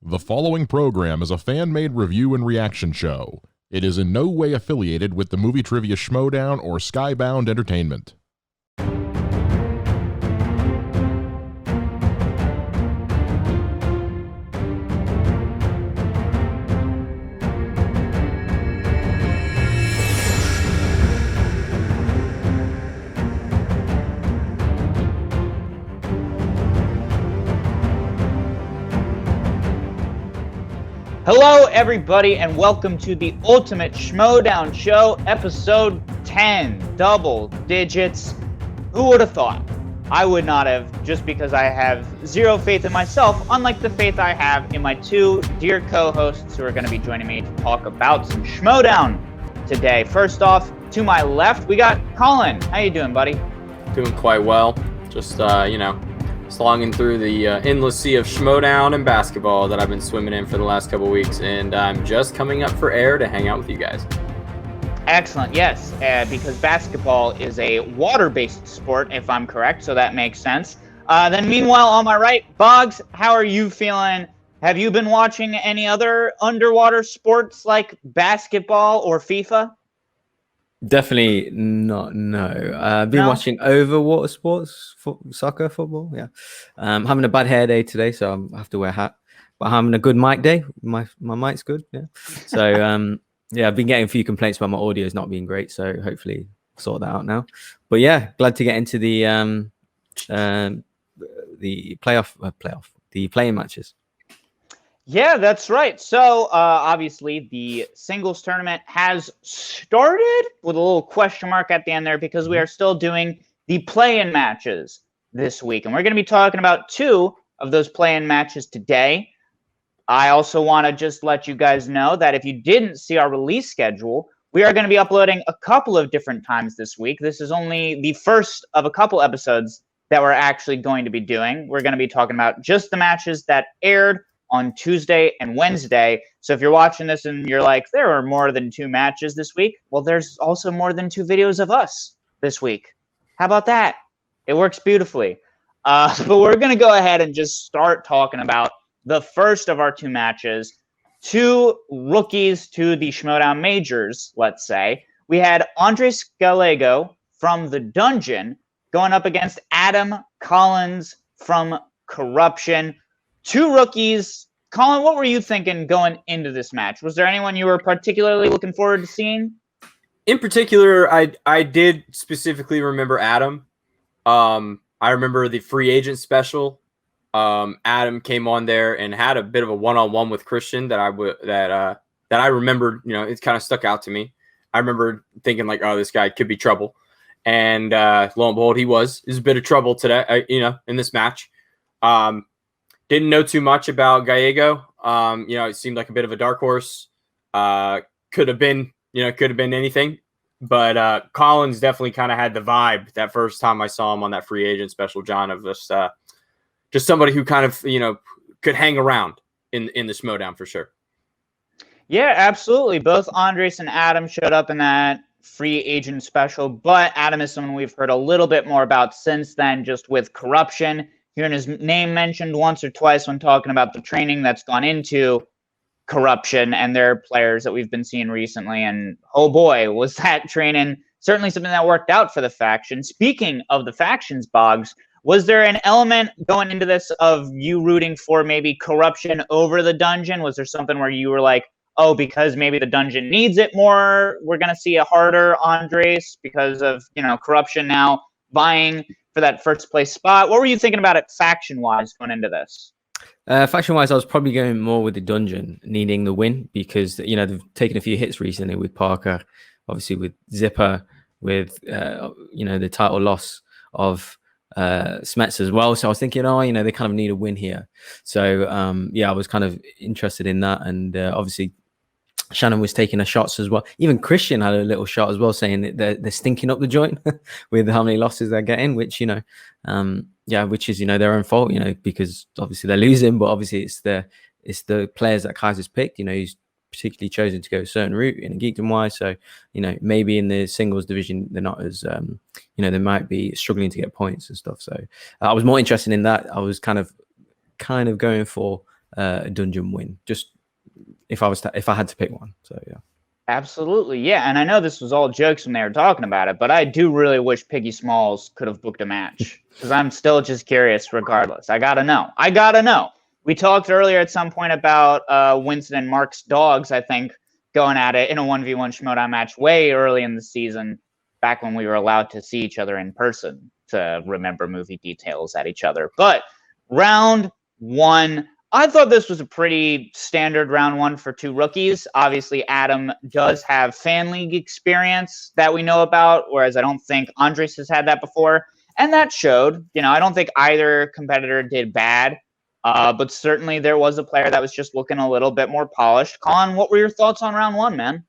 The following program is a fan-made review and reaction show. It is in no way affiliated with the movie trivia Schmoedown or Skybound Entertainment. Hello, everybody, and welcome to the Ultimate Schmoedown Show, episode 10, double digits. Who would have thought? I would not have, just because I have zero faith in myself, unlike the faith I have in my two dear co-hosts who are going to be joining me to talk about some Schmoedown today. First off, to my left, we got Colin. How you doing, buddy? Doing quite well. Just, slogging through the endless sea of Schmoedown and basketball that I've been swimming in for the last couple weeks, and I'm just coming up for air to hang out with you guys. Excellent, yes, because basketball is a water-based sport, if I'm correct, so that makes sense. Then meanwhile, on my right, Bogz, how are you feeling? Have you been watching any other underwater sports like basketball or FIFA? Definitely not. No, I've been watching overwater sports, soccer, football. Yeah, having a bad hair day today, so I have to wear a hat. But having a good mic day. My mic's good. Yeah. So yeah, I've been getting a few complaints about my audio's not being great. So hopefully sort that out now. But yeah, glad to get into the playing matches. Yeah, that's right. So, obviously, the singles tournament has started with a little question mark at the end there because we are still doing the play-in matches this week. And we're going to be talking about two of those play-in matches today. I also want to just let you guys know that if you didn't see our release schedule, we are going to be uploading a couple of different times this week. This is only the first of a couple episodes that we're actually going to be doing. We're going to be talking about just the matches that aired on Tuesday and Wednesday. So if you're watching this and you're like, there are more than two matches this week, well, there's also more than two videos of us this week. How about that? It works beautifully. But we're going to go ahead and just start talking about the first of our two matches. Two rookies to the Schmoedown Majors, let's say. We had Andres Gallego from The Dungeon going up against Adam Collins from Corruption. Two rookies. Colin, what were you thinking going into this match? Was there anyone you were particularly looking forward to seeing? In particular, I did specifically remember Adam. I remember the free agent special. Adam came on there and had a bit of a one-on-one with Christian that I remembered. You know, it kind of stuck out to me. I remember thinking like, oh, this guy could be trouble, and lo and behold, he was. He was a bit of trouble today. In this match. Didn't know too much about Gallego. It seemed like a bit of a dark horse. Could have been anything. But Collins definitely kind of had the vibe that first time I saw him on that free agent special, John, of just somebody who kind of, could hang around in the Schmoedown for sure. Yeah, absolutely. Both Andres and Adam showed up in that free agent special, but Adam is someone we've heard a little bit more about since then, just with Corruption. Hearing his name mentioned once or twice when talking about the training that's gone into Corruption and their players that we've been seeing recently. And oh boy, was that training certainly something that worked out for the faction. Speaking of the factions, Bogz, was there an element going into this of you rooting for maybe Corruption over the Dungeon? Was there something where you were like, oh, because maybe the Dungeon needs it more, we're going to see a harder Andres because of, Corruption now vying for that first place spot? What were you thinking about it faction-wise going into this? Faction-wise, I was probably going more with the Dungeon needing the win because, they've taken a few hits recently with Parker, obviously with Zipper, with, the title loss of Smets as well. So I was thinking, they kind of need a win here. So, I was kind of interested in that. And obviously, Shannon was taking her shots as well. Even Christian had a little shot as well, saying that they're stinking up the joint with how many losses they're getting, which, which is, their own fault, because obviously they're losing, but obviously it's the players that Kaiser's picked, he's particularly chosen to go a certain route in a geekdom wise. So, maybe in the singles division, they're not as, they might be struggling to get points and stuff. So I was more interested in that. I was kind of going for dungeon win. Just if I had to pick one. So yeah. Absolutely, yeah. And I know this was all jokes when they were talking about it, but I do really wish Piggy Smalls could have booked a match because I'm still just curious regardless. I gotta know. We talked earlier at some point about Winston and Mark's dogs, I think, going at it in a 1v1 Schmoedown match way early in the season, back when we were allowed to see each other in person to remember movie details at each other. But round one, I thought this was a pretty standard round one for two rookies. Obviously, Adam does have fan league experience that we know about, whereas I don't think Andres has had that before. And that showed. I don't think either competitor did bad, but certainly there was a player that was just looking a little bit more polished. Colin, what were your thoughts on round one, man?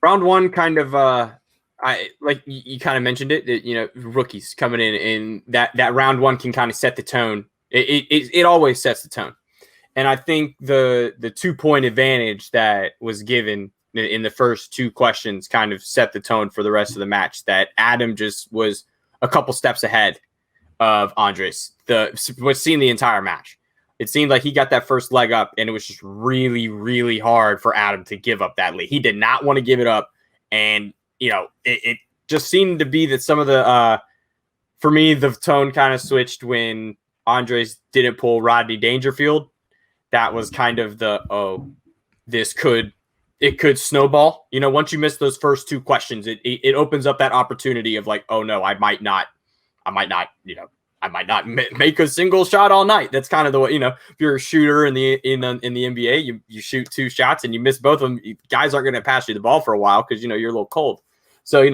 Round one kind of, I like you kind of mentioned it, rookies coming in, and that round one can kind of set the tone. It always sets the tone. And I think the 2-point advantage that was given in the first two questions kind of set the tone for the rest of the match, that Adam just was a couple steps ahead of Andres. Was seen the entire match. It seemed like he got that first leg up, and it was just really, really hard for Adam to give up that lead. He did not want to give it up. And, it just seemed to be that some of the, for me, the tone kind of switched when Andres didn't pull Rodney Dangerfield. That was kind of it could snowball. Once you miss those first two questions, it opens up that opportunity of like, oh no, I might not make a single shot all night. That's kind of the way, if you're a shooter in the NBA, you shoot two shots and you miss both of them. Guys aren't going to pass you the ball for a while because, you're a little cold. So,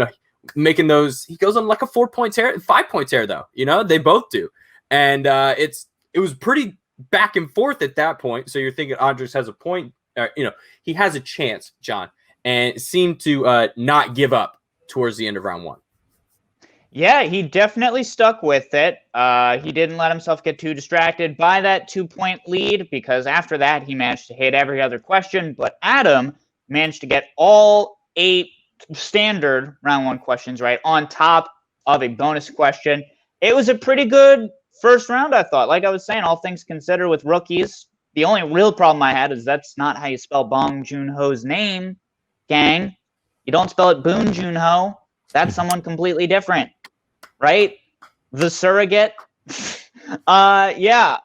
making those, he goes on like a 4-point tear, 5-point tear though, they both do. And it was pretty back and forth at that point. So you're thinking Andres has a point, he has a chance, John, and seemed to not give up towards the end of round one. Yeah, he definitely stuck with it. He didn't let himself get too distracted by that 2-point lead, because after that, he managed to hit every other question. But Adam managed to get all 8 standard round one questions right on top of a bonus question. It was a pretty good first round, I thought. Like I was saying, all things considered with rookies, the only real problem I had is that's not how you spell Bong Joon-ho's name, gang. You don't spell it Boon Joon-ho. That's someone completely different, right? The surrogate. Bogz,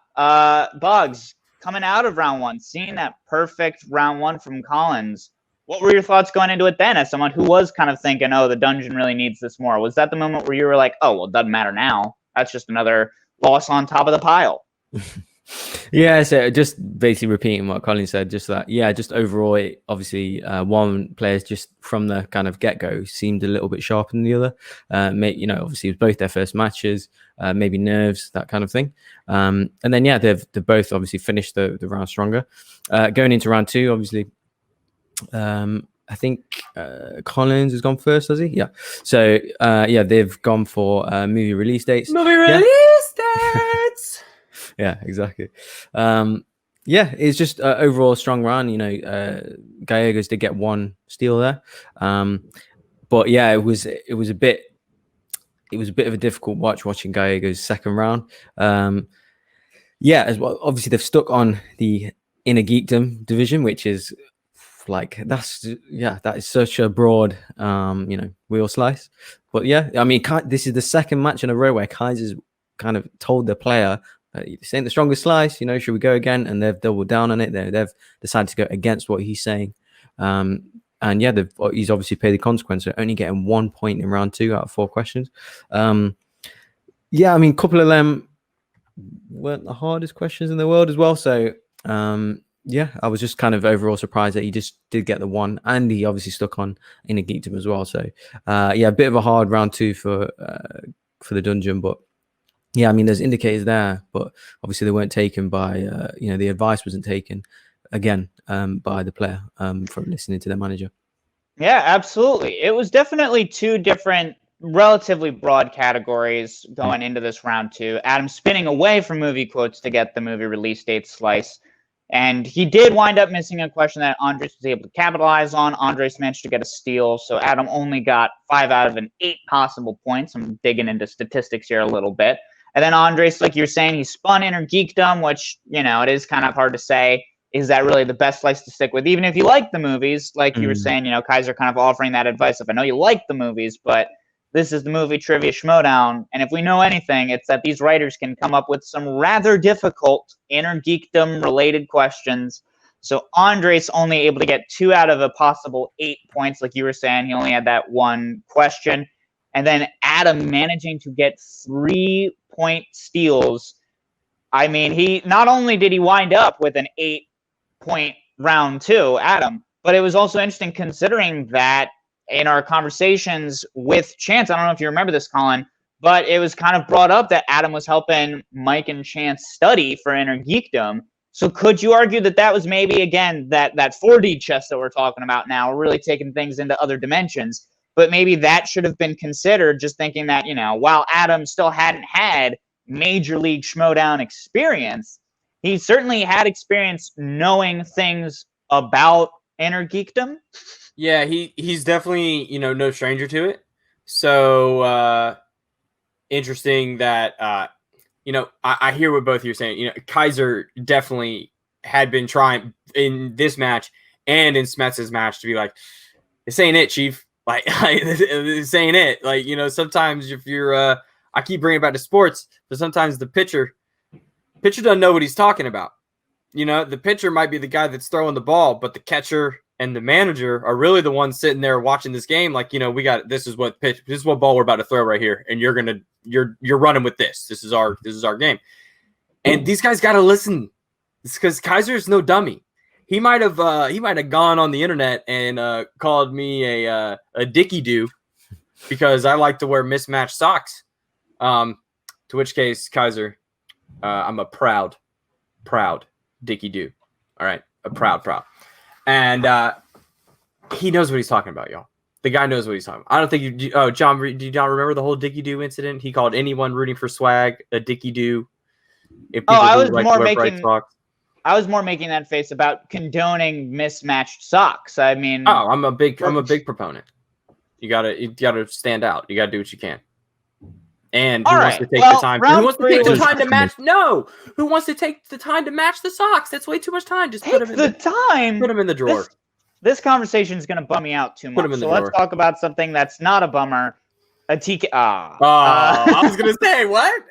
coming out of round one, seeing that perfect round one from Collins, what were your thoughts going into it then as someone who was kind of thinking, oh, the dungeon really needs this more? Was that the moment where you were like, oh, well, it doesn't matter now. That's just another loss on top of the pile? Yeah, so just basically repeating what Colin said, just that, just overall, obviously, one player just from the kind of get-go seemed a little bit sharper than the other. Obviously, it was both their first matches, maybe nerves, that kind of thing. And then, they've both obviously finished the round stronger. Going into round two, obviously, I think Collins has gone first, has he? Yeah. So, they've gone for movie release dates. Release dates! Yeah, exactly. It's just overall a strong round. Gallegos did get one steal there, but it was a bit of a difficult watching Gallegos' second round. As well. Obviously, they've stuck on the inner geekdom division, which is that is such a broad wheel slice. But this is the second match in a row where Kaiser's kind of told the player, this ain't the strongest slice, should we go again? And they've doubled down on it. They've decided to go against what he's saying. He's obviously paid the consequence. So only getting 1 point in round two out of 4 questions. A couple of them weren't the hardest questions in the world as well. So, I was just kind of overall surprised that he just did get the one, and he obviously stuck on Inner Geekdom as well. So, a bit of a hard round two for the dungeon, but there's indicators there, but obviously they weren't taken by, the advice wasn't taken again by the player from listening to their manager. Yeah, absolutely. It was definitely 2 different, relatively broad categories going into this round two. Adam spinning away from movie quotes to get the movie release date slice. And he did wind up missing a question that Andres was able to capitalize on. Andres managed to get a steal, so Adam only got 5 out of an 8 possible points. I'm digging into statistics here a little bit. And then Andres, like you're saying, he spun Inner Geekdom, which, it is kind of hard to say. Is that really the best place to stick with? Even if you like the movies, like you were saying, Kaiser kind of offering that advice of, I know you like the movies, but this is the movie Trivia Schmoedown. And if we know anything, it's that these writers can come up with some rather difficult Inner Geekdom related questions. So Andres only able to get 2 out of a possible 8 points. Like you were saying, he only had that one question. And then Adam managing to get 3-point steals. I mean, he not only did he wind up with an 8-point round 2, Adam, but it was also interesting considering that in our conversations with Chance, I don't know if you remember this, Colin, but it was kind of brought up that Adam was helping Mike and Chance study for Inner Geekdom. So could you argue that that was maybe, again, that 4D chess that we're talking about now, really taking things into other dimensions, but maybe that should have been considered, just thinking that, while Adam still hadn't had Major League Schmoedown experience, he certainly had experience knowing things about Inner Geekdom. Yeah, he's definitely, no stranger to it. So interesting that I hear what both of you are saying. Kaiser definitely had been trying in this match and in Smets's match to be like, this ain't it, Chief. Like this ain't it. Like, sometimes if you're I keep bringing it back to sports, but sometimes the pitcher doesn't know what he's talking about. The pitcher might be the guy that's throwing the ball, but the catcher and the manager are really the ones sitting there watching this game. Like, we got, this is what ball we're about to throw right here. And you're running with this. This is our game. And these guys got to listen. It's because Kaiser's no dummy. He might have gone on the internet and called me a dicky do because I like to wear mismatched socks. To which case, Kaiser, I'm a proud dicky do. All right. A proud. And he knows what he's talking about, y'all. The guy knows what he's talking about. I don't think you. Oh, John, do you not remember the whole Dicky Doo incident? He called anyone rooting for swag a Dicky Doo. I was more making that face about condoning mismatched socks. I mean, I'm a big proponent. You gotta stand out. You gotta do what you can. And who wants to take the time? Who wants to take the time to match? No, who wants to take the time to match the socks? That's way too much time. Just put them in the drawer. This conversation is going to bum me out too much. So let's talk about something that's not a bummer. A TK. I was going to say what?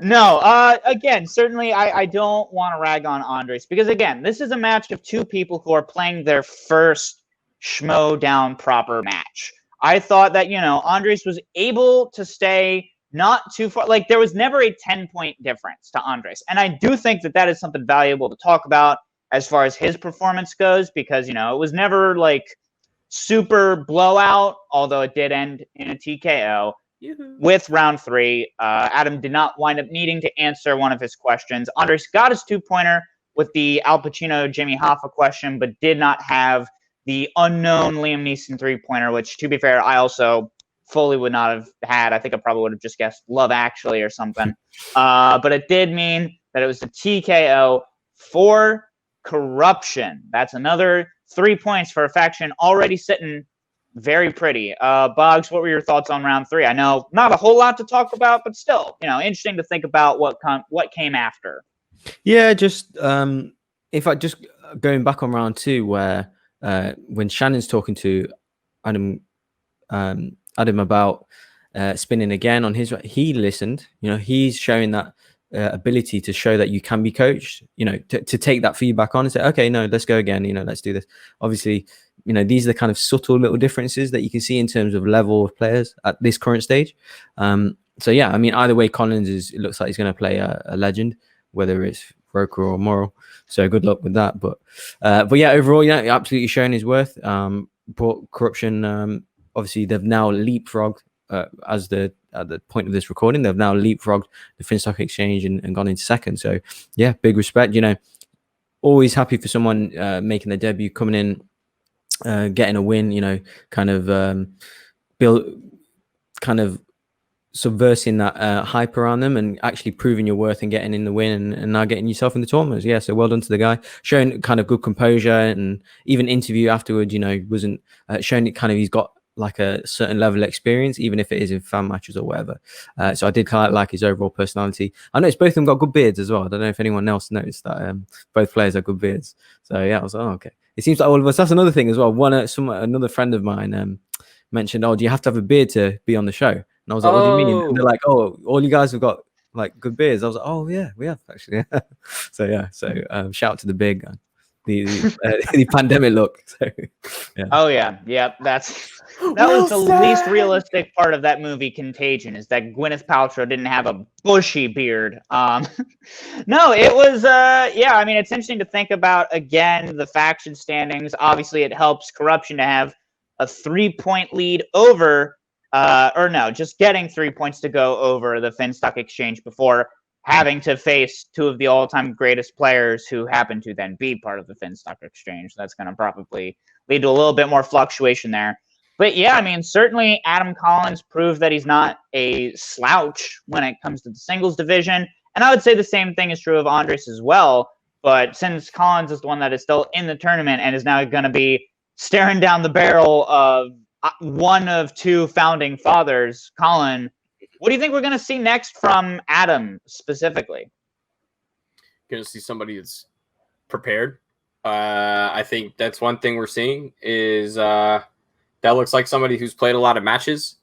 No. Again, certainly I don't want to rag on Andres because again, this is a match of 2 people who are playing their first Schmoedown proper match. I thought that Andres was able to stay not too far. Like there was never a 10-point difference to Andres, and I do think that is something valuable to talk about as far as his performance goes, because it was never like super blowout, although it did end in a TKO. With round 3. Adam did not wind up needing to answer one of his questions. Andres got his 2-pointer with the Al Pacino Jimmy Hoffa question, but did not have the unknown Liam Neeson 3-pointer, which, to be fair, I also fully would not have had. I think I probably would have just guessed Love Actually or something. But it did mean that it was a TKO for corruption. That's another 3 points for a faction already sitting very pretty. Bogz, what were your thoughts on round 3? I know not a whole lot to talk about, but still, interesting to think about what came after. Yeah, just if I just going back on round 2, where when Shannon's talking to Adam about spinning again on his, he listened. He's showing that ability to show that you can be coached. To take that feedback on and say, okay, no, let's go again. Let's do this. Obviously, these are the kind of subtle little differences that you can see in terms of level of players at this current stage. So yeah, I mean, either way, Collins it looks like he's going to play a legend, whether it's Rocha or Moral. So good luck with that. But yeah, overall, absolutely showing his worth. But corruption, obviously, they've now leapfrogged at the point of this recording. They've now leapfrogged the Finstock Exchange and gone into second. So yeah, big respect. Always happy for someone making their debut, coming in, getting a win. Kind of subversing that hype around them and actually proving your worth and getting in the win and now getting yourself in the tournament. Yeah, so well done to the guy. Showing kind of good composure, and even interview afterwards, wasn't showing it kind of he's got like a certain level of experience, even if it is in fan matches or whatever. So I did kind of like his overall personality. I noticed both of them got good beards as well. I don't know if anyone else noticed that both players have good beards. So yeah, I was like, oh, okay. It seems like all of us. That's another thing as well. Another friend of mine mentioned, "Oh, do you have to have a beard to be on the show?" And I was like, "What do you mean?" And they're like, "Oh, all you guys have got like good beards." I was like, "Oh yeah, we have actually." So shout out to the beard guy, the pandemic look. So yeah. Oh yeah, that was the least realistic part of that movie, Contagion, is that Gwyneth Paltrow didn't have a bushy beard. No, it was I mean, it's interesting to think about again the faction standings. Obviously, it helps Corruption to have a 3-point lead over, just getting 3 points to go over the Finstock Exchange before having to face two of the all-time greatest players who happen to then be part of the Finstock Exchange. That's going to probably lead to a little bit more fluctuation there. But yeah, I mean, certainly Adam Collins proved that he's not a slouch when it comes to the singles division. And I would say the same thing is true of Andres as well. But since Collins is the one that is still in the tournament and is now going to be staring down the barrel of one of two founding fathers, Colin, what do you think we're going to see next from Adam specifically? Going to see somebody that's prepared. I think that's one thing we're seeing is that looks like somebody who's played a lot of matches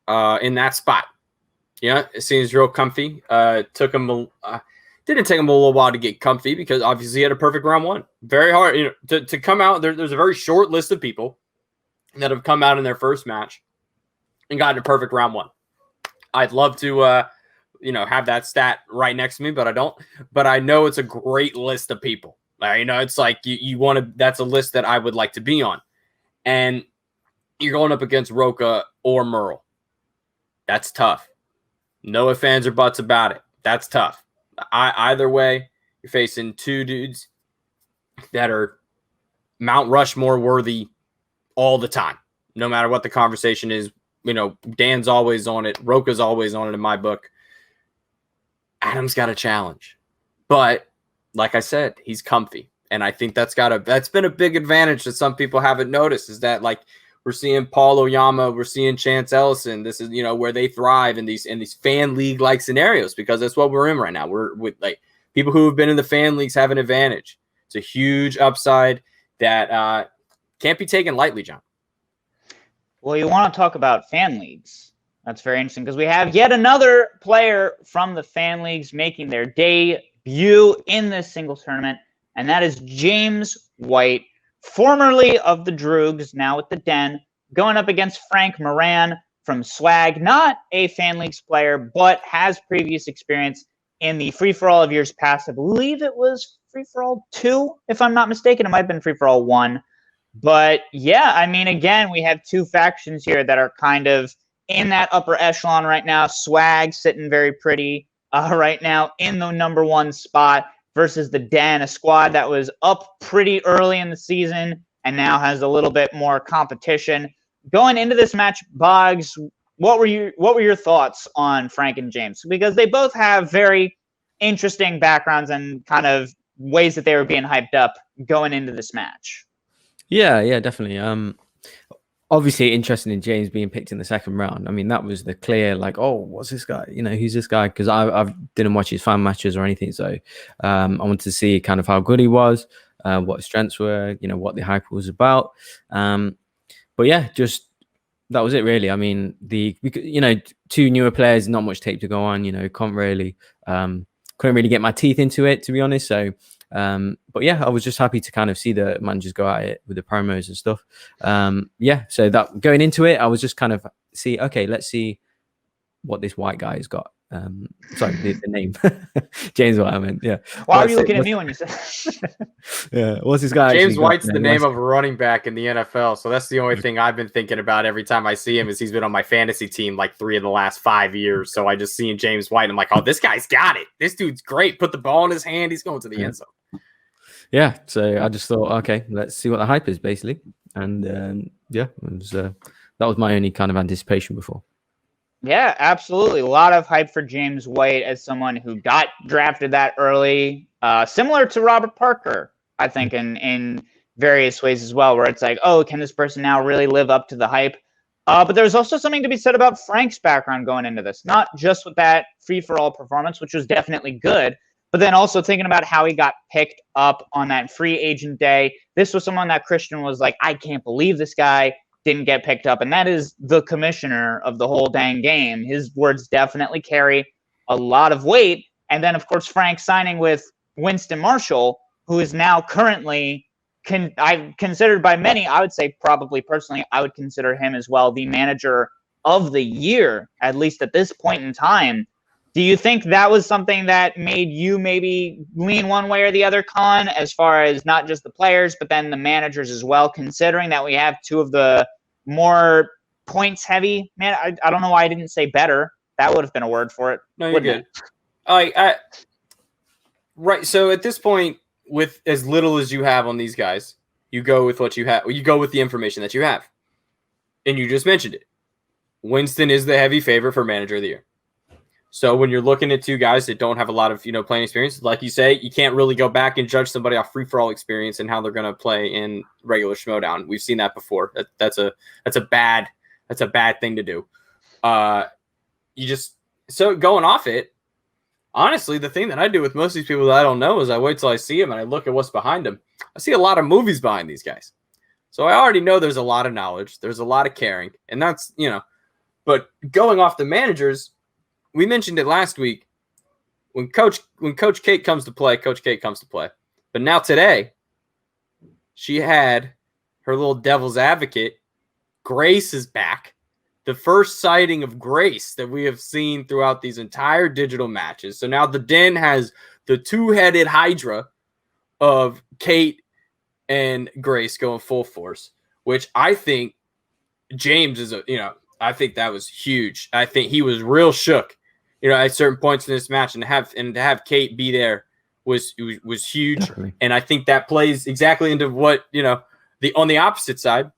in that spot. Yeah, it seems real comfy. Didn't take him a little while to get comfy because obviously he had a perfect round one. Very hard, to come out. There's a very short list of people that have come out in their first match and gotten a perfect round one. I'd love to, have that stat right next to me, but I don't. But I know it's a great list of people. It's like you want to. That's a list that I would like to be on, and you're going up against Rocha or Merle. That's tough. No ifs, ands, or buts about it. That's tough. Either way, you're facing two dudes that are Mount Rushmore worthy all the time, no matter what the conversation is. Dan's always on it. Rocha's always on it in my book. Adam's got a challenge. But like I said, he's comfy. And I think that's been a big advantage that some people haven't noticed is that like we're seeing Paul Oyama, we're seeing Chance Ellison. This is, where they thrive in these fan league like scenarios because that's what we're in right now. We're with like people who have been in the fan leagues have an advantage. It's a huge upside that can't be taken lightly, John. Well, you want to talk about fan leagues. That's very interesting because we have yet another player from the fan leagues making their debut in this singles tournament, and that is James White, formerly of the Droogs, now at the Den, going up against Frank Moran from Swag. Not a fan leagues player, but has previous experience in the free-for-all of years past. I believe it was free-for-all 2, if I'm not mistaken. It might have been free-for-all 1. But yeah, I mean, again, we have two factions here that are kind of in that upper echelon right now. Swag sitting very pretty right now in the number 1 spot versus the Den, a squad that was up pretty early in the season and now has a little bit more competition. Going into this match, Bogz, what were your thoughts on Frank and James? Because they both have very interesting backgrounds and kind of ways that they were being hyped up going into this match. Yeah, definitely. Obviously interested in James being picked in the second round. I mean, that was the clear, like, oh, what's this guy? Who's this guy? Because I didn't watch his fan matches or anything. So I wanted to see kind of how good he was, what his strengths were, what the hype was about. But yeah, just that was it really. I mean, two newer players, not much tape to go on, couldn't really get my teeth into it, to be honest. So but yeah, I was just happy to kind of see the managers go at it with the promos and stuff. So that going into it, I was just kind of let's see what this White guy has got. Sorry, the name James White. I meant, yeah. Why are you looking at me when you said? Yeah, what's this guy? James White's the name of a running back in the NFL, so that's the only thing I've been thinking about every time I see him. Is he's been on my fantasy team like 3 of the last 5 years. So I just seen James White, and I'm like, oh, this guy's got it. This dude's great. Put the ball in his hand. He's going to the end zone. Yeah, so I just thought, okay, let's see what the hype is, basically, and that was my only kind of anticipation before. Yeah, absolutely. A lot of hype for James White as someone who got drafted that early, similar to Robert Parker, I think, in various ways as well, where it's like, oh, can this person now really live up to the hype? But there's also something to be said about Frank's background going into this, not just with that free-for-all performance, which was definitely good, but then also thinking about how he got picked up on that free agent day. This was someone that Christian was like, I can't believe this guy didn't get picked up. And that is the commissioner of the whole dang game. His words definitely carry a lot of weight. And then, of course, Frank signing with Winston Marshall, who is now currently I've considered by many, I would say probably personally, I would consider him as well the manager of the year, at least at this point in time. Do you think that was something that made you maybe lean one way or the other, Colin, as far as not just the players, but then the managers as well, considering that we have two of the more points heavy? Man, I don't know why I didn't say better. That would have been a word for it. No, you're good. Right. So at this point, with as little as you have on these guys, you go with what you have. You go with the information that you have. And you just mentioned it. Winston is the heavy favorite for manager of the year. So when you're looking at two guys that don't have a lot of, playing experience, like you say, you can't really go back and judge somebody off free-for-all experience and how they're going to play in regular Schmoedown. We've seen that before. That's a bad thing to do. So going off it, honestly, the thing that I do with most of these people that I don't know is I wait till I see them and I look at what's behind them. I see a lot of movies behind these guys. So I already know there's a lot of knowledge. There's a lot of caring. And that's, but going off the managers, we mentioned it last week. When Coach Kate comes to play, Coach Kate comes to play. But now today, she had her little devil's advocate. Grace is back. The first sighting of Grace that we have seen throughout these entire digital matches. So now the Den has the two-headed hydra of Kate and Grace going full force, which I think James is I think that was huge. I think he was real shook, at certain points in this match, and to have Kate be there was huge. Definitely. And I think that plays exactly into what, on the opposite side.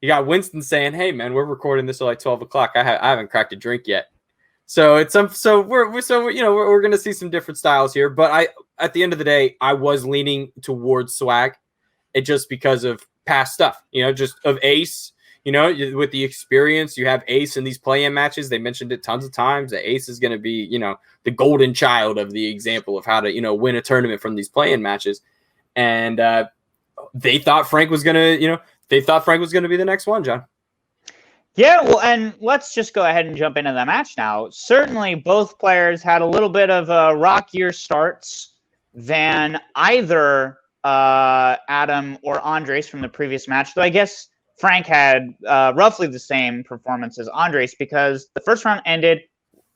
You got Winston saying, "Hey man, we're recording this at like 12 o'clock. I haven't cracked a drink yet." So we're going to see some different styles here. But at the end of the day, I was leaning towards Swag, just because of past stuff. Just of Ace. With the experience, you have Ace in these play-in matches. They mentioned it tons of times. That Ace is going to be, the golden child of the example of how to, win a tournament from these play-in matches. And they thought Frank was going to, They thought Frank was going to be the next one, John. Yeah, well, and let's just go ahead and jump into the match now. Certainly, both players had a little bit of rockier starts than either Adam or Andres from the previous match. Though I guess Frank had roughly the same performance as Andres, because the first round ended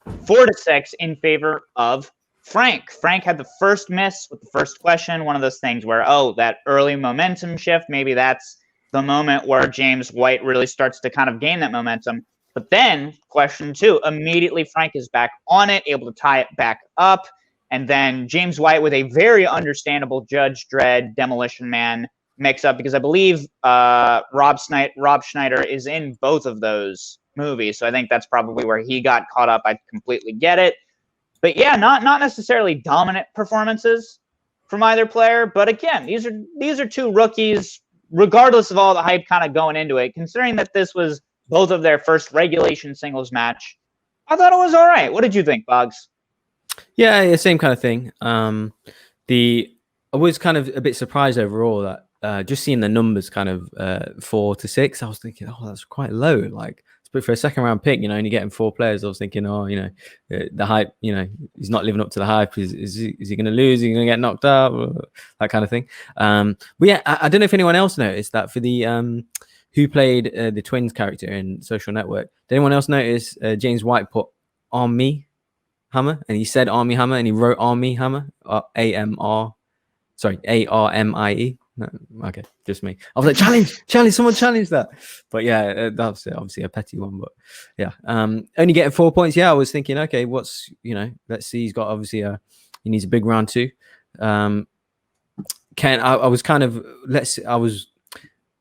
4-6 in favor of Frank. Frank had the first miss with the first question. One of those things where, that early momentum shift, maybe that's the moment where James White really starts to kind of gain that momentum. But then question 2, immediately Frank is back on it, able to tie it back up. And then James White with a very understandable Judge Dredd Demolition Man mix up, because I believe Rob Schneider is in both of those movies. So I think that's probably where he got caught up. I completely get it. But yeah, not necessarily dominant performances from either player. But again, these are two rookies, regardless of all the hype kind of going into it, considering that this was both of their first regulation singles match. I thought it was all right. What did you think, Bogz? Yeah, same kind of thing. I was kind of a bit surprised overall that just seeing the numbers kind of 4-6, I was thinking, that's quite low. Like, for a second round pick, only getting 4 players, I was thinking, the hype, he's not living up to the hype. Is he going to lose? Is he going to get knocked out? That kind of thing. But yeah, I don't know if anyone else noticed that for the who played the twins character in Social Network. Did anyone else notice James White put Army Hammer, and he said Army Hammer, and he wrote Army Hammer, ARMIE. No, okay, just me. I was like, challenge, someone challenge that. But yeah, that's obviously a petty one. But yeah, only getting 4 points. Yeah, I was thinking, okay, let's see. He's got obviously he needs a big round 2. I was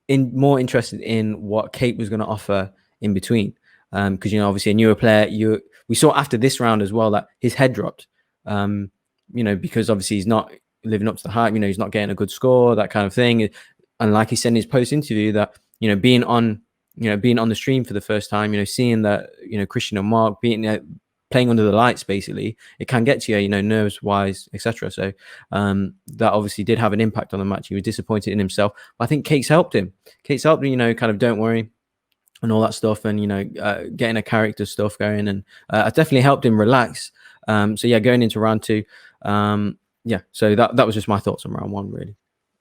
more interested in what Kate was going to offer in between, because obviously a newer player. We saw after this round as well that his head dropped, because obviously he's not living up to the hype, he's not getting a good score, that kind of thing. And like he said in his post interview that, being on being on the stream for the first time, seeing that, Christian and Mark being playing under the lights, basically, it can get to you, nerves wise, etc. So that obviously did have an impact on the match. He was disappointed in himself. But I think Kate's helped him. Kind of don't worry and all that stuff, and getting a character stuff going, and I definitely helped him relax. So yeah, going into round 2, so that was just my thoughts on round 1, really.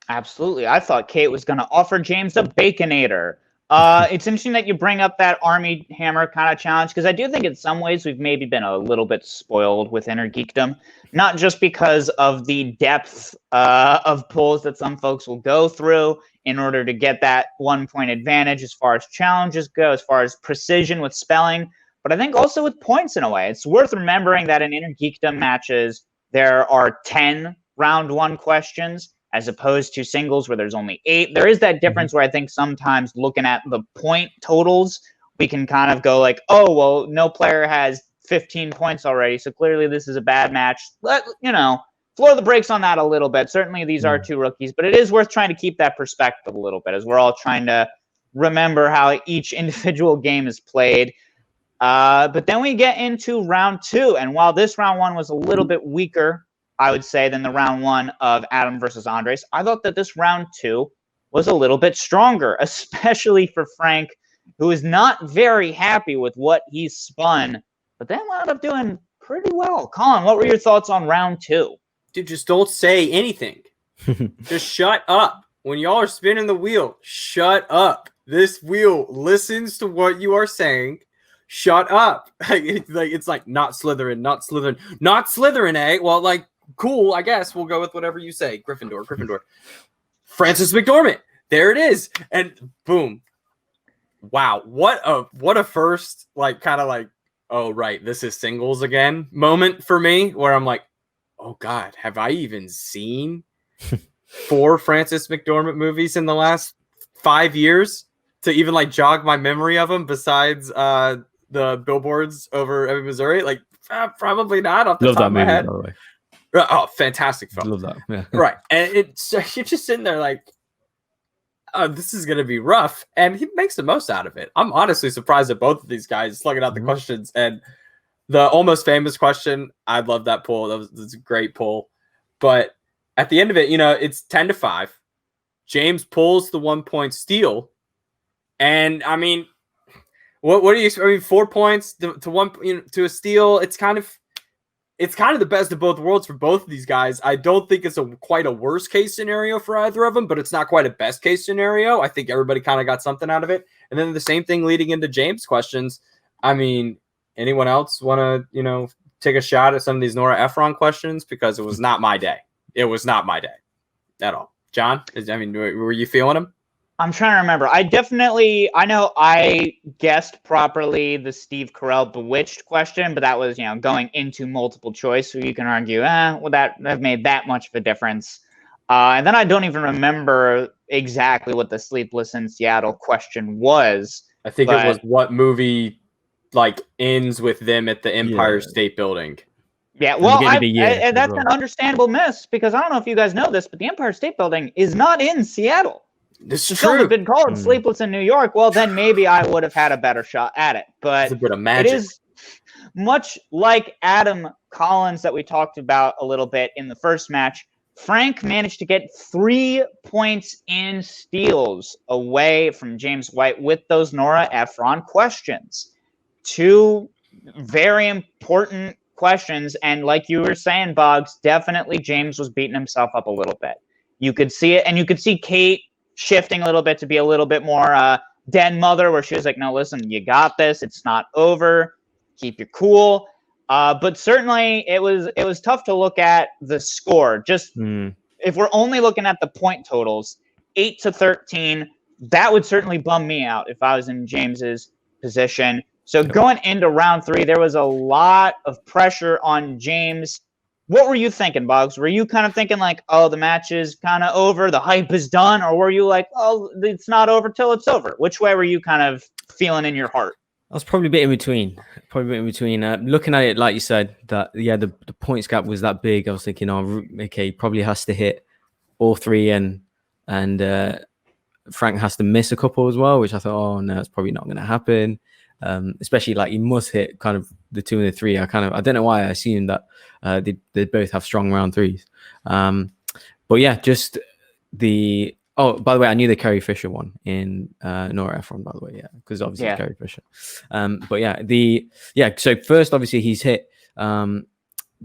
Absolutely. I thought Kate was going to offer James a Baconator. It's interesting that you bring up that Army Hammer kind of challenge, because I do think in some ways we've maybe been a little bit spoiled with Inner Geekdom, not just because of the depth of pulls that some folks will go through in order to get that 1-point advantage as far as challenges go, as far as precision with spelling, but I think also with points in a way. It's worth remembering that in Inner Geekdom matches, there are 10 round 1 questions, as opposed to singles where there's only 8. There is that difference where I think sometimes looking at the point totals, we can kind of go like, oh, well, no player has 15 points already, so clearly this is a bad match. Floor the brakes on that a little bit. Certainly these are 2 rookies, but it is worth trying to keep that perspective a little bit as we're all trying to remember how each individual game is played. But then we get into round 2, and while this round 1 was a little bit weaker, I would say, than the round 1 of Adam versus Andres, I thought that this round 2 was a little bit stronger, especially for Frank, who is not very happy with what he spun, but then wound up doing pretty well. Colin, what were your thoughts on round 2? Dude, just don't say anything. Just shut up. When y'all are spinning the wheel, shut up. This wheel listens to what you are saying. Shut up. It's like not Slytherin, not Slytherin, not Slytherin, eh? Well, like, cool, I guess we'll go with whatever you say. Gryffindor. Francis McDormand. There it is. And boom. Wow. What a first, like, kind of like, oh, right, this is singles again moment for me, where I'm like, oh, God, have I even seen 4 Francis McDormand movies in the last 5 years to even, like, jog my memory of them besides the billboards over Ebbing, Missouri? Like, probably not off the top of my head. By the way. Oh, fantastic film. Love that. Yeah. Right. And you're just sitting there like, oh, this is going to be rough. And he makes the most out of it. I'm honestly surprised at both of these guys slugging out the questions. And the almost famous question, I love that pull. That was a great pull. But at the end of it, it's 10-5. James pulls the 1-point steal. And I mean, what do you expect? I mean, 4 points to 1, to a steal. It's kind of the best of both worlds for both of these guys. I don't think it's quite a worst case scenario for either of them, but it's not quite a best case scenario. I think everybody kind of got something out of it. And then the same thing leading into James' questions. I mean, anyone else want to, take a shot at some of these Nora Ephron questions? Because it was not my day. It was not my day at all. John, were you feeling them? I'm trying to remember. I know I guessed properly the Steve Carell Bewitched question, but that was, going into multiple choice. So you can argue, would that have made that much of a difference? And then I don't even remember exactly what the Sleepless in Seattle question was. I think it was what movie like ends with them at the Empire State Building. Yeah, well, and that's an understandable miss, because I don't know if you guys know this, but the Empire State Building is not in Seattle. This is true. If it had been called Mm. Sleepless in New York, well, then maybe I would have had a better shot at it. But It's a bit of magic. it is much like Adam Collins that we talked about a little bit in the first match. Frank managed to get 3 points in steals away from James White with those Nora Ephron questions. 2 very important questions. And like you were saying, Bogz, definitely James was beating himself up a little bit. You could see it. And you could see Kate shifting a little bit to be a little bit more den mother, where she was like, no, listen, you got this. It's not over. Keep your cool. But certainly it was tough to look at the score. Just if we're only looking at the point totals, 8-13, that would certainly bum me out if I was in James's position. So going into round 3, there was a lot of pressure on James. What were you thinking, Bogz? Were you kind of thinking like, oh, the match is kind of over, the hype is done? Or were you like, oh, it's not over till it's over? Which way were you kind of feeling in your heart? I was probably a bit in between. Looking at it, like you said, that the points gap was that big. I was thinking, oh, okay, probably has to hit all 3 and Frank has to miss a couple as well, which I thought, oh no, it's probably not going to happen. Especially like he must hit kind of the 2 and the 3. I don't know why I assumed that they both have strong round 3s. But yeah, just the. Oh, by the way, I knew the Kerry Fisher one in Nora Ephron, by the way, yeah, because obviously it's Kerry Fisher. But yeah, so first obviously he's hit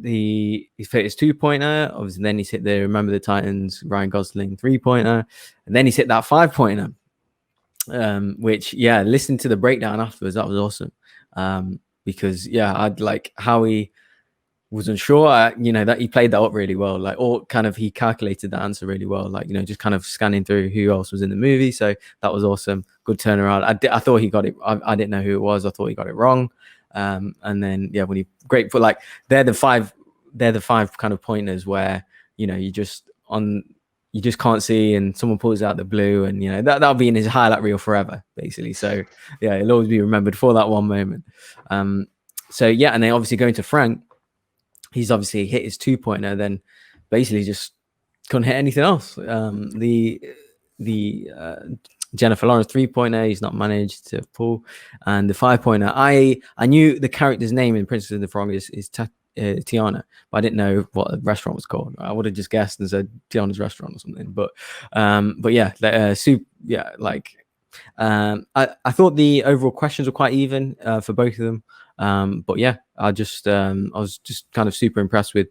he's hit his 2-pointer, obviously then he's hit the Remember the Titans Ryan Gosling 3-pointer, and then he's hit that 5-pointer. Which listen to the breakdown afterwards, that was awesome. Because I'd like how he wasn't sure, that he played that up really well, like, or kind of he calculated the answer really well, like, just kind of scanning through who else was in the movie. So that was awesome. Good turnaround. I thought he got it. I didn't know who it was. I thought he got it wrong. And then when he great for like they're the five kind of pointers where you just can't see, and someone pulls out the blue, and that'll be in his highlight reel forever, basically. So it'll always be remembered for that one moment. And then obviously going to Frank, he's obviously hit his 2-pointer, then basically just couldn't hit anything else. The Jennifer Lawrence 3-pointer, he's not managed to pull, and the 5-pointer, I knew the character's name in Princess and the Frog is Tiana, but I didn't know what the restaurant was called. I would have just guessed and said Tiana's restaurant or something. But I thought the overall questions were quite even for both of them. I was just kind of super impressed with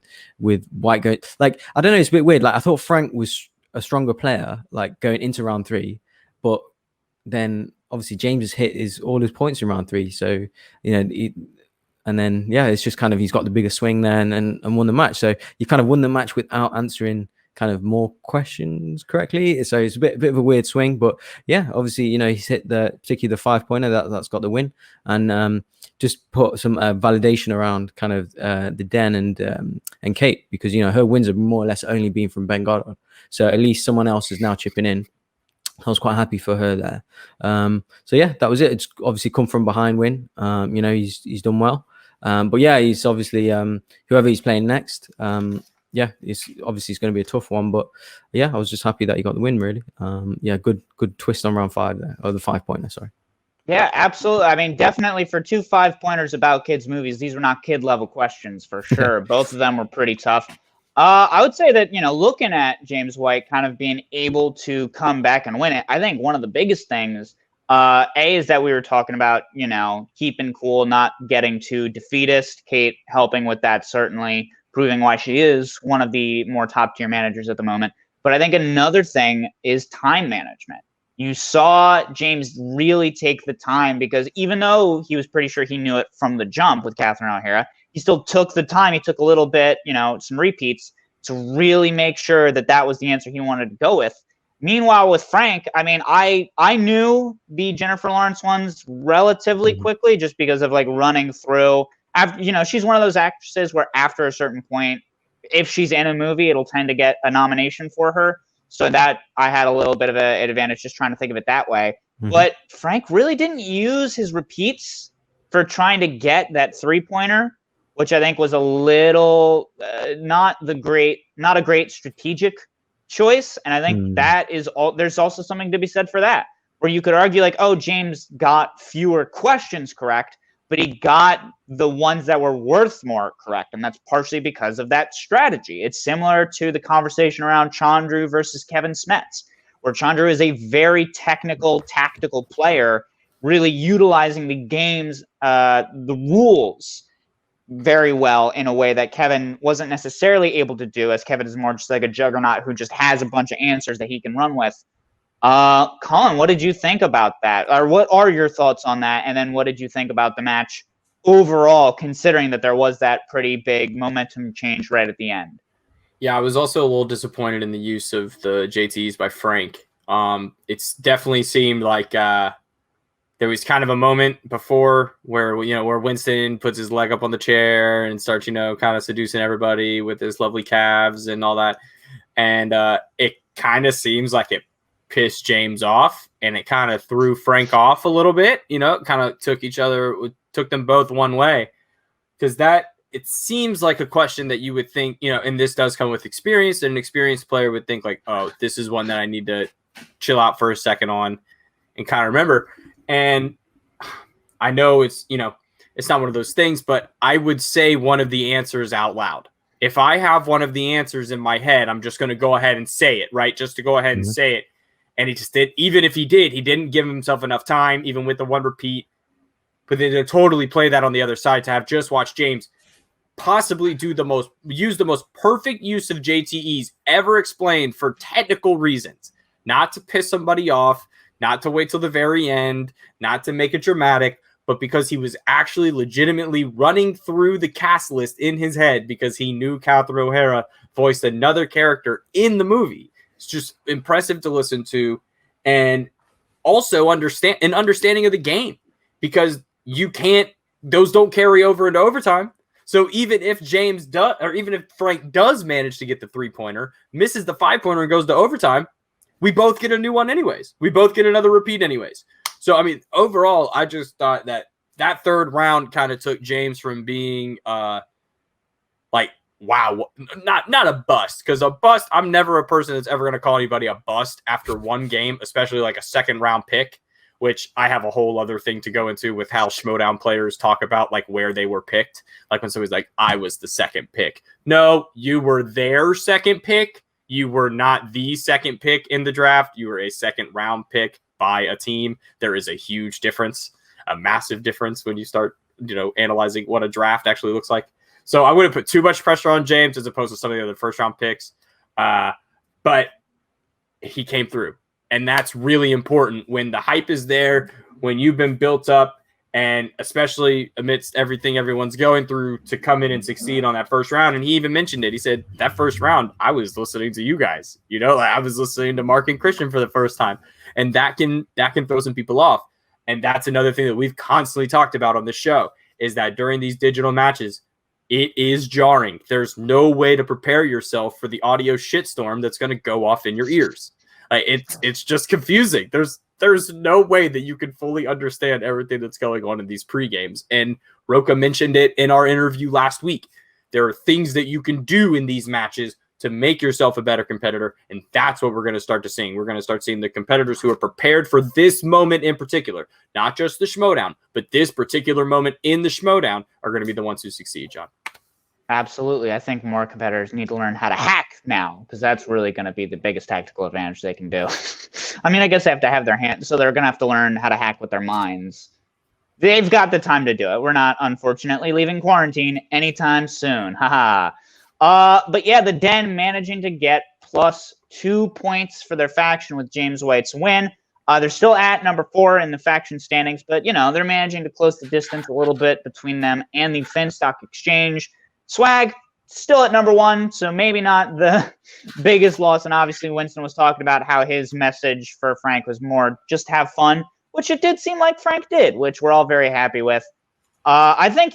White going. Like, I don't know, it's a bit weird. Like, I thought Frank was a stronger player, like going into round 3, but then obviously James has hit all his points in round 3. So and then it's just kind of he's got the bigger swing there and won the match. So you kind of won the match without answering kind of more questions correctly. So it's a bit of a weird swing, but obviously he's hit particularly the 5-pointer that's got the win, and just put some validation around kind of the Den and Kate, because her wins have more or less only been from Ben Goddard. So at least someone else is now chipping in. I was quite happy for her there. That was it. It's obviously come from behind win. He's done well. He's obviously whoever he's playing next. It's obviously going to be a tough one, but I was just happy that he got the win, really. Good twist on round 5 there, or the 5-pointer, sorry. Yeah, absolutely. I mean, definitely for 2 5-pointers about kids' movies, these were not kid-level questions for sure. Both of them were pretty tough. I would say that, looking at James White kind of being able to come back and win it, I think one of the biggest things, is that we were talking about, keeping cool, not getting too defeatist. Kate helping with that, certainly proving why she is one of the more top-tier managers at the moment. But I think another thing is time management. You saw James really take the time, because even though he was pretty sure he knew it from the jump with Catherine O'Hara, he still took the time. He took a little bit, some repeats to really make sure that was the answer he wanted to go with. Meanwhile, with Frank, I mean, I knew the Jennifer Lawrence ones relatively quickly, just because of like running through. After, she's one of those actresses where after a certain point, if she's in a movie, it'll tend to get a nomination for her. So that I had a little bit of an advantage just trying to think of it that way. But Frank really didn't use his repeats for trying to get that 3-pointer, which I think was a little not a great strategic choice. And I think that is all. There's also something to be said for that, where you could argue like, oh, James got fewer questions correct, but he got the ones that were worth more correct. And that's partially because of that strategy. It's similar to the conversation around Chandru versus Kevin Smets, where Chandru is a very technical, tactical player, really utilizing the game's, the rules very well in a way that Kevin wasn't necessarily able to do, as Kevin is more just like a juggernaut who just has a bunch of answers that he can run with. Colin, what did you think about that? Or what are your thoughts on that? And then what did you think about the match overall, considering that there was that pretty big momentum change right at the end? Yeah, I was also a little disappointed in the use of the JTs by Frank. It's definitely seemed like there was kind of a moment before where Winston puts his leg up on the chair and starts, kind of seducing everybody with his lovely calves and all that. And it kind of seems like it pissed James off, and it kind of threw Frank off a little bit, kind of took them both one way. Because it seems like a question that you would think, and this does come with experience, and an experienced player would think like, oh, this is one that I need to chill out for a second on and kind of remember. And I know it's not one of those things, but I would say one of the answers out loud. If I have one of the answers in my head, I'm just going to go ahead and say it, right? Just to go ahead and say it. And he just did. Even if he didn't give himself enough time, even with the one repeat. But then to totally play that on the other side, to have just watched James possibly use the most perfect use of JTEs ever explained for technical reasons. Not to piss somebody off, not to wait till the very end, not to make it dramatic, but because he was actually legitimately running through the cast list in his head because he knew Catherine O'Hara voiced another character in the movie. It's just impressive to listen to, and also understanding of the game, because those don't carry over into overtime. So even if James does, or even if Frank does manage to get the 3-pointer, misses the 5-pointer and goes to overtime, we both get a new one anyways. We both get another repeat anyways. So, I mean, overall, I just thought that third round kind of took James from being like, wow, not a bust, because a bust, I'm never a person that's ever going to call anybody a bust after one game, especially like a second round pick, which I have a whole other thing to go into with how Schmoedown players talk about like where they were picked. Like when somebody's like, I was the second pick. No, you were their second pick. You were not the second pick in the draft. You were a second round pick by a team. There is a huge difference, a massive difference when you start, analyzing what a draft actually looks like. So I wouldn't put too much pressure on James as opposed to some of the other first round picks. But he came through, and that's really important when the hype is there, when you've been built up, and especially amidst everything everyone's going through, to come in and succeed on that first round. And he even mentioned it. He said, that first round, I was listening to you guys, I was listening to Mark and Christian for the first time. And that can throw some people off. And that's another thing that we've constantly talked about on the show, is that during these digital matches, it is jarring. There's no way to prepare yourself for the audio shitstorm that's going to go off in your ears. It's just confusing. There's no way that you can fully understand everything that's going on in these pre-games. And Rocha mentioned it in our interview last week. There are things that you can do in these matches to make yourself a better competitor, and that's what we're going to start to see. We're going to start seeing the competitors who are prepared for this moment in particular, not just the Schmoedown, but this particular moment in the Schmoedown, are going to be the ones who succeed, John. Absolutely. I think more competitors need to learn how to hack now, because that's really going to be the biggest tactical advantage they can do. I mean, I guess they have to have their hands, so they're going to have to learn how to hack with their minds. They've got the time to do it. We're not, unfortunately, leaving quarantine anytime soon. Haha. But yeah, the Den managing to get +2 points for their faction with James White's win. They're still at number 4 in the faction standings, but, they're managing to close the distance a little bit between them and the Finstock Exchange. Swag still at number 1, so maybe not the biggest loss. And obviously Winston was talking about how his message for Frank was more just have fun, which it did seem like Frank did, which we're all very happy with. I think,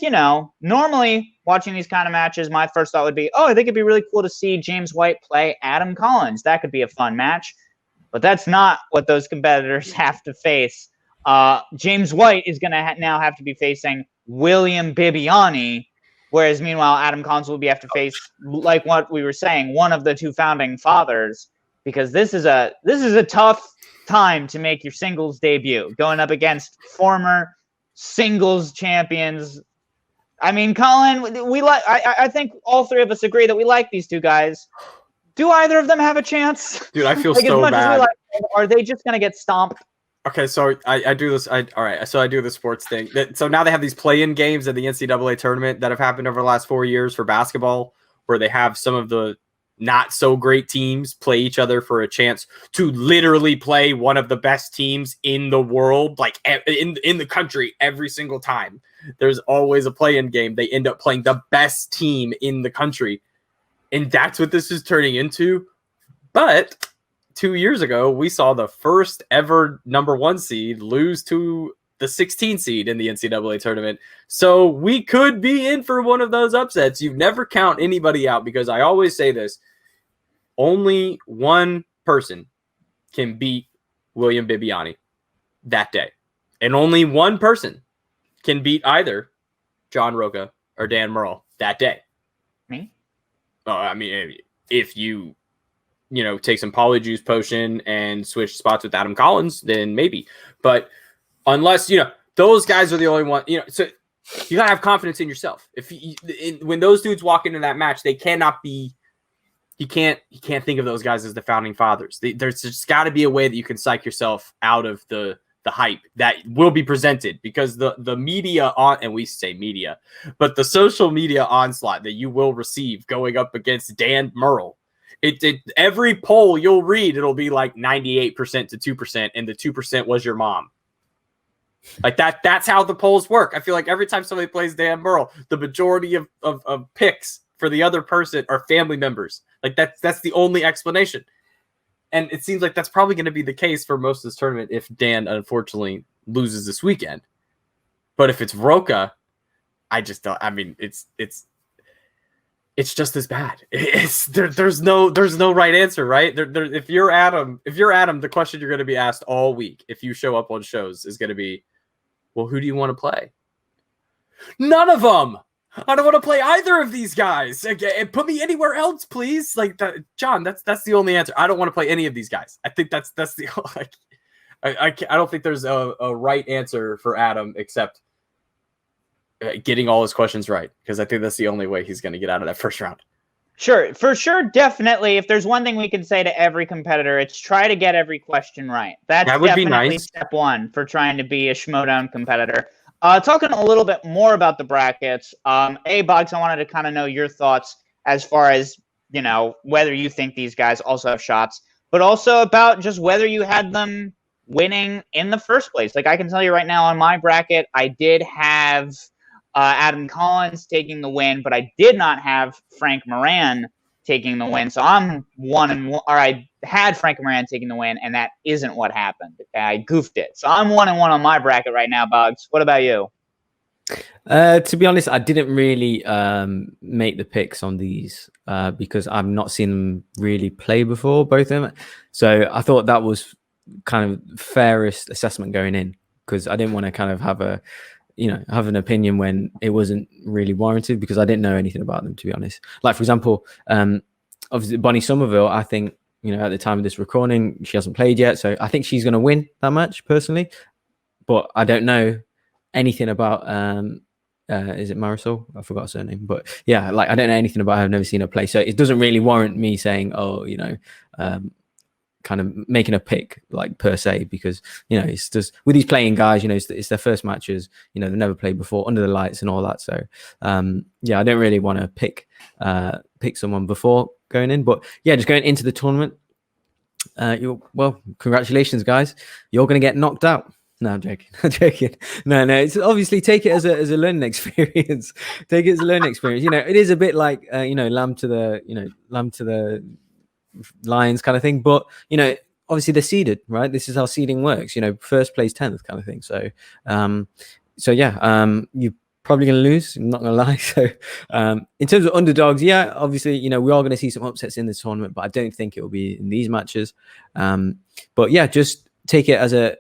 normally watching these kind of matches, my first thought would be, I think it'd be really cool to see James White play Adam Collins. That could be a fun match. But that's not what those competitors have to face. James White is going to now have to be facing William Bibbiani, whereas meanwhile Adam Collins will have to face, like what we were saying, one of the 2 founding fathers, because this is a tough time to make your singles debut, going up against former singles champions. I mean, Colin, I think all 3 of us agree that we like these 2 guys. Do either of them have a chance? Dude, I feel so bad. Are they just going to get stomped? Okay, so I do this. All right, so I do the sports thing. So now they have these play-in games in the NCAA tournament that have happened over the last 4 years for basketball, where they have some of the not so great teams play each other for a chance to literally play one of the best teams in the world, like in the country every single time. There's always a play-in game. They end up playing the best team in the country. And that's what this is turning into. But 2 years ago, we saw the first ever number 1 seed lose to the 16 seed in the NCAA tournament. So we could be in for one of those upsets. You never count anybody out, because I always say this. Only one person can beat William Bibbiani that day. And only one person can beat either John Rocha or Dan Murrell that day. Me? I mean, if you take some polyjuice potion and switch spots with Adam Collins, then maybe. But unless, those guys are the only one, so you gotta have confidence in yourself. When those dudes walk into that match, they cannot be. You can't think of those guys as the founding fathers. There's just got to be a way that you can psych yourself out of the hype that will be presented, because the media and we say media, but the social media onslaught that you will receive going up against Dan Murrell. Every poll you'll read, it'll be like 98% to 2%, and the 2% was your mom. Like that's how the polls work. I feel like every time somebody plays Dan Murrell, the majority of picks for the other person are family members. Like that's the only explanation. And it seems like that's probably going to be the case for most of this tournament if Dan unfortunately loses this weekend. But if it's Rocha, I just don't. I mean, it's just as bad. There's no right answer, right? If you're Adam, the question you're going to be asked all week if you show up on shows is going to be, well, who do you want to play? None of them. I don't want to play either of these guys. Put me anywhere else, please. Like that, John, that's the only answer. I don't want to play any of these guys. I think that's the like. I don't think there's a right answer for Adam except getting all his questions right, because I think that's the only way he's going to get out of that first round. Sure, for sure, definitely. If there's one thing we can say to every competitor, it's try to get every question right. That would definitely be nice. Step one for trying to be a Schmoedown competitor. Talking a little bit more about the brackets, Bogz, I wanted to kind of know your thoughts as far as, whether you think these guys also have shots, but also about just whether you had them winning in the first place. Like, I can tell you right now on my bracket, I did have Adam Collins taking the win, but I did not have Frank Moran taking the win. So I'm 1-1, or I had Frank Moran taking the win, and that isn't what happened. I goofed it. So I'm 1-1 on my bracket right now, Bogz. What about you? To be honest, I didn't really make the picks on these because I've not seen them really play before, both of them. So I thought that was kind of fairest assessment going in, because I didn't want to kind of have have an opinion when it wasn't really warranted, because I didn't know anything about them, to be honest. Like, for example, obviously Bonnie Somerville, I think, at the time of this recording, she hasn't played yet. So I think she's going to win that match personally, but I don't know anything about, is it Marisol? I forgot her surname, but yeah, like I don't know anything about her. I've never seen her play. So it doesn't really warrant me saying, kind of making a pick like per se, because it's just with these playing guys, it's their first matches, they've never played before under the lights and all that. So yeah, I don't really want to pick someone before going in, but yeah, just going into the tournament, well, congratulations guys, you're going to get knocked out. No, I'm joking. No, it's obviously take it as a learning experience. Take it as a learning experience. It is a bit like lamb to the Lions kind of thing, but obviously they're seeded, right? This is how seeding works, first place 10th kind of thing. So yeah, you're probably gonna lose, I'm not gonna lie. So in terms of underdogs, yeah, obviously we are going to see some upsets in this tournament, but I don't think it will be in these matches. But yeah, just take it as a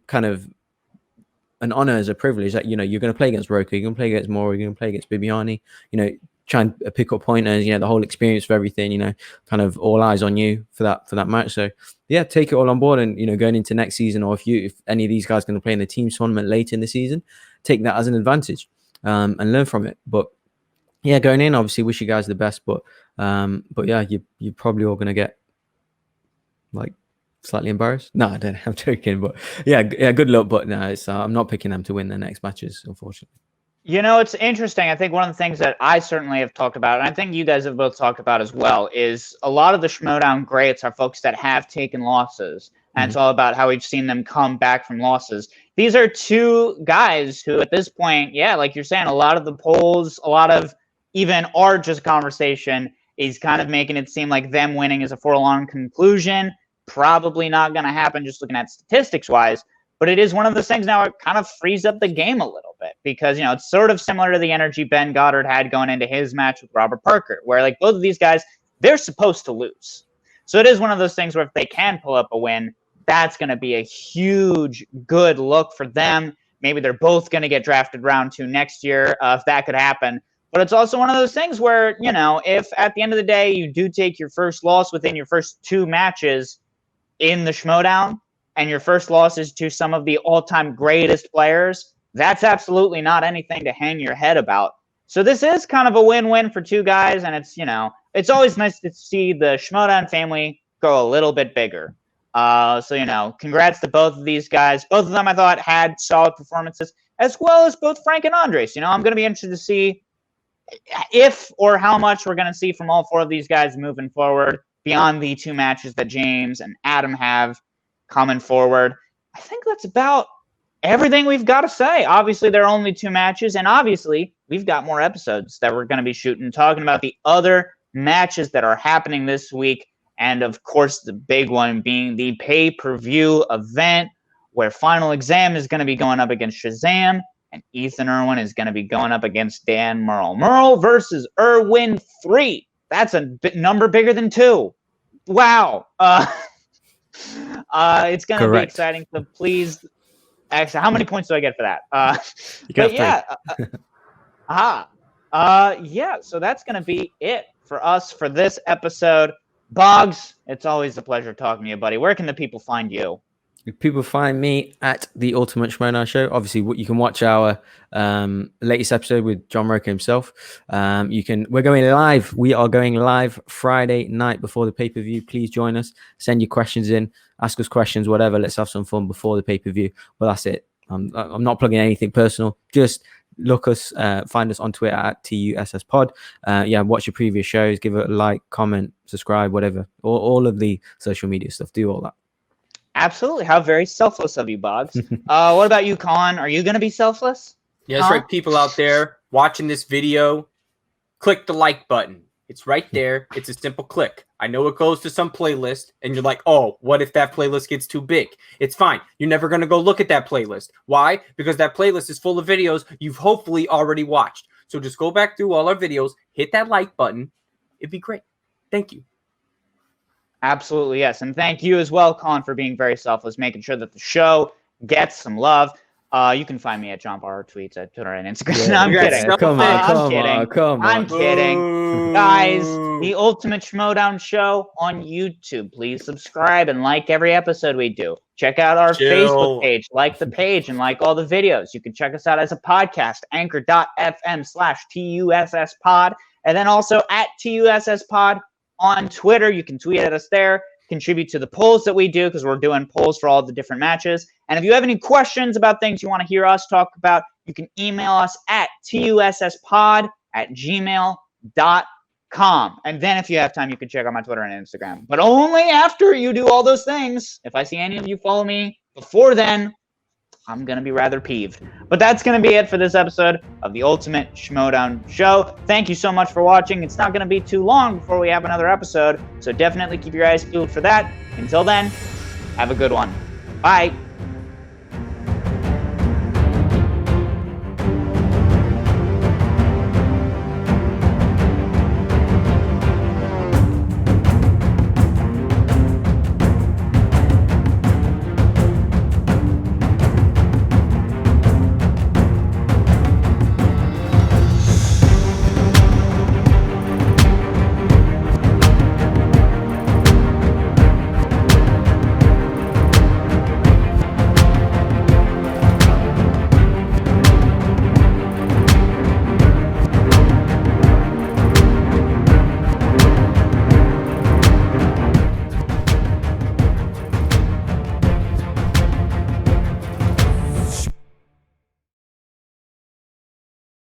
kind of an honor, as a privilege that you're going to play against Rocha, you're going to play against Mora, you're going to play against Bibiani, try and pick up pointers, the whole experience of everything, kind of all eyes on you for that match. So yeah, take it all on board, and going into next season, or if any of these guys are going to play in the team tournament later in the season, take that as an advantage and learn from it. But yeah, going in, obviously wish you guys the best, but yeah, you're probably all going to get like slightly embarrassed. No, I don't know, I'm joking, but yeah, good luck. But no, I'm not picking them to win their next matches, unfortunately. It's interesting. I think one of the things that I certainly have talked about, and I think you guys have both talked about as well, is a lot of the Schmoedown greats are folks that have taken losses. And it's all about how we've seen them come back from losses. These are two guys who at this point, yeah, like you're saying, a lot of the polls, a lot of even our just conversation is kind of making it seem like them winning is a foregone conclusion. Probably not going to happen just looking at statistics wise. But it is one of those things now, it kind of frees up the game a little bit, because, it's sort of similar to the energy Ben Goddard had going into his match with Robert Parker, where like both of these guys, they're supposed to lose. So it is one of those things where if they can pull up a win, that's going to be a huge good look for them. Maybe they're both going to get drafted round 2 next year if that could happen. But it's also one of those things where, you know, if at the end of the day you do take your first loss within your first 2 matches in the Schmoedown, and your first loss is to some of the all-time greatest players, that's absolutely not anything to hang your head about. So this is kind of a win-win for 2 guys, and it's, you know, it's always nice to see the Schmoedown family grow a little bit bigger. So, you know, congrats to both of these guys. Both of them, I thought, had solid performances, as well as both Frank and Andres. You know, I'm going to be interested to see if or how much we're going to see from all 4 of these guys moving forward beyond the 2 matches that James and Adam have coming forward. I think that's about everything we've got to say. Obviously, there are only 2 matches, and obviously, we've got more episodes that we're going to be shooting, talking about the other matches that are happening this week, and of course, the big one being the pay-per-view event, where Final Exam is going to be going up against Shazam, and Ethan Irwin is going to be going up against Dan Murrell. Murrell versus Irwin 3. That's a number bigger than 2. Wow. It's going to be exciting. So please, actually, how many points do I get for that? But yeah. Yeah, so that's going to be it for us for this episode. Bogz, it's always a pleasure talking to you, buddy. Where can the people find you? People find me at the Ultimate Schmoedown Show. Obviously, you can watch our latest episode with John Rocha himself. We're going live. We are going live Friday night before the pay-per-view. Please join us. Send your questions in. Ask us questions, whatever. Let's have some fun before the pay-per-view. But that's it. I'm not plugging anything personal. Just find us on Twitter at TUSSPod. Watch your previous shows. Give it a like, comment, subscribe, whatever. All of the social media stuff. Do all that. Absolutely. How very selfless of you, Bogz. What about you, Colin? Are you going to be selfless? Yeah, that's right. People out there watching this video, click the like button. It's right there. It's a simple click. I know it goes to some playlist, and you're like, oh, what if that playlist gets too big? It's fine. You're never going to go look at that playlist. Why? Because that playlist is full of videos you've hopefully already watched. So just go back through all our videos, hit that like button. It'd be great. Thank you. Absolutely, yes. And thank you as well, Colin, for being very selfless, making sure that the show gets some love. You can find me at John Barr tweets at Twitter and Instagram. Yeah, I'm kidding. Come on. I'm kidding. Guys, the Ultimate Schmoedown Show on YouTube. Please subscribe and like every episode we do. Check out our Facebook page. Like the page and like all the videos. You can check us out as a podcast, anchor.fm/TUSSPod. And then also at TUSSPod on Twitter. You can tweet at us there. Contribute to the polls that we do, because we're doing polls for all the different matches. And if you have any questions about things you want to hear us talk about, you can email us at TUSSPod@gmail.com. And then if you have time, you can check out my Twitter and Instagram. But only after you do all those things. If I see any of you follow me before then, I'm going to be rather peeved. But that's going to be it for this episode of the Ultimate Schmoedown Show. Thank you so much for watching. It's not going to be too long before we have another episode, so definitely keep your eyes peeled for that. Until then, have a good one. Bye.